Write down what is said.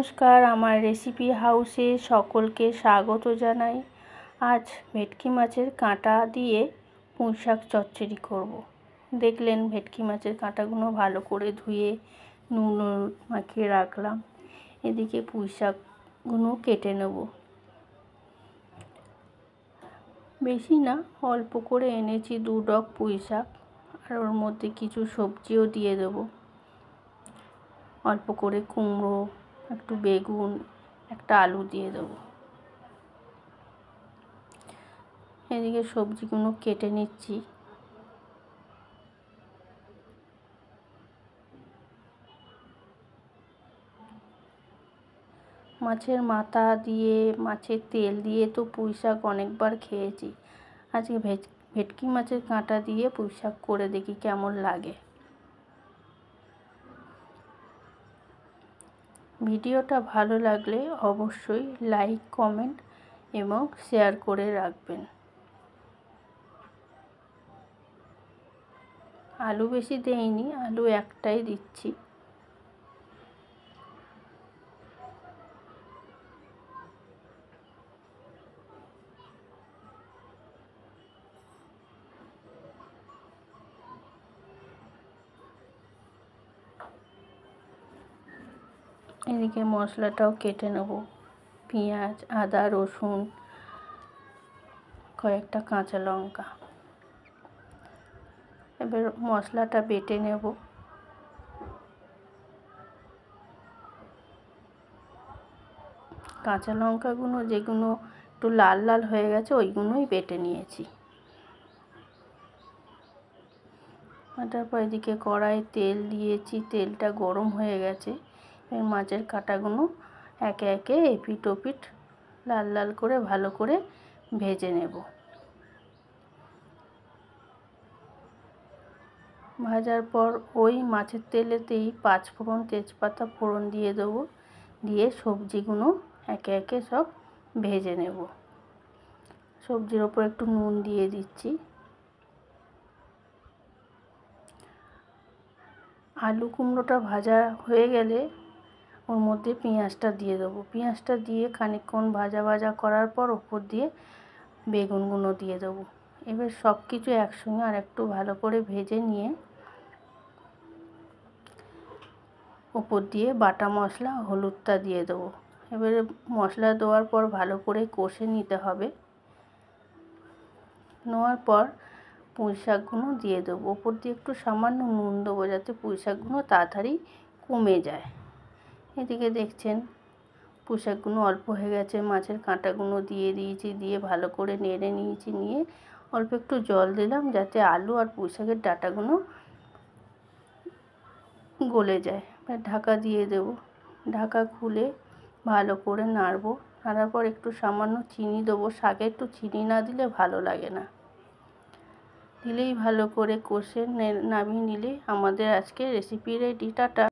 নমস্কার, আমার রেসিপি হাউসে সকলকে স্বাগত জানাই। আজ ভেটকি মাছের কাঁটা দিয়ে পুঁইশাক চচ্চড়ি করব। দেখলেন ভেটকি মাছের কাঁটাগুলো ভালো করে ধুয়ে নুন মাখিয়ে রাখলাম। এদিকে পুঁইশাকগুলো কেটে নেব। বেশি না, অল্প করে এনেছি 2 ডগ পুঁইশাক, আর ওর মধ্যে কিছু সবজিও দিয়ে দেবো। অল্প করে কুমড়ো, একটু বেগুন, একটা আলু দিয়ে দেবো। এদিকে সবজিগুলো কেটে নিচ্ছি। মাছের মাথা দিয়ে, মাছের তেল দিয়ে তো পুঁইশাক অনেকবার খেয়েছি। আজকে ভেটকি মাছের কাঁটা দিয়ে পুঁইশাক করে দেখি কেমন লাগে। ভিডিওটা ভালো লাগলে অবশ্যই লাইক, কমেন্ট এবং শেয়ার করে রাখবেন। আলু বেশি দেইনি, আলু একটাই দিচ্ছি। এদিকে মশলাটাও কেটে নেব। পেঁয়াজ, আদা, রসুন, কয়েকটা কাঁচা লঙ্কা। এবার মশলাটা বেটে নেব। কাঁচা লঙ্কাগুলো যেগুলো একটু লাল লাল হয়ে গেছে ওইগুলোই বেটে নিয়েছি। তারপর এদিকে কড়াই তেল দিয়েছি, তেলটা গরম হয়ে গেছে। মাছের কাঁটাগুলো একে একে এপিট ওপিট লাল লাল করে ভালো করে ভেজে নেব। ভাজার পর ওই মাছের তেলেতেই 5 ফোড়ন, তেজপাতা ফোড়ন দিয়ে দেবো। দিয়ে সবজিগুলো একে একে সব ভেজে নেব। সবজির ওপর একটু নুন দিয়ে দিচ্ছি। আলু কুমড়োটা ভাজা হয়ে গেলে ওর মধ্যে পেঁয়াজটা দিয়ে দেবো। পেঁয়াজটা দিয়ে খানিকক্ষণ ভাজা ভাজা করার পর ওপর দিয়ে বেগুনগুলো দিয়ে দেবো। এবার সব কিছু একসঙ্গে আর একটু ভালো করে ভেজে নিয়ে ওপর দিয়ে বাটা মশলা, হলুদটা দিয়ে দেবো। এবারে মশলা দেওয়ার পর ভালো করে কষে নিতে হবে। নেওয়ার পর পুঁইশাকগুলো দিয়ে দেবো। ওপর দিয়ে একটু সামান্য নুন দেবো যাতে পুঁইশাকগুলো তাড়াতাড়ি কমে যায়। এদিকে দেখছেন পুঁইশাকগুলো অল্প হয়ে গেছে, মাছের কাঁটাগুলো দিয়ে দিয়েছি, দিয়ে ভালো করে নেড়ে নিয়েছি। নিয়ে অল্প একটু জল দিলাম যাতে আলু আর পুঁইশাকের ডাঁটাগুলো গলে যায়। ঢাকা দিয়ে দেবো। ঢাকা খুলে ভালো করে নাড়বো। নাড়ার পর একটু সামান্য চিনি দেবো। শাকে একটু চিনি না দিলে ভালো লাগে না। দিলেই ভালো করে কষে নামিয়ে নিলে আমাদের আজকে রেসিপি রেডি। টাটা।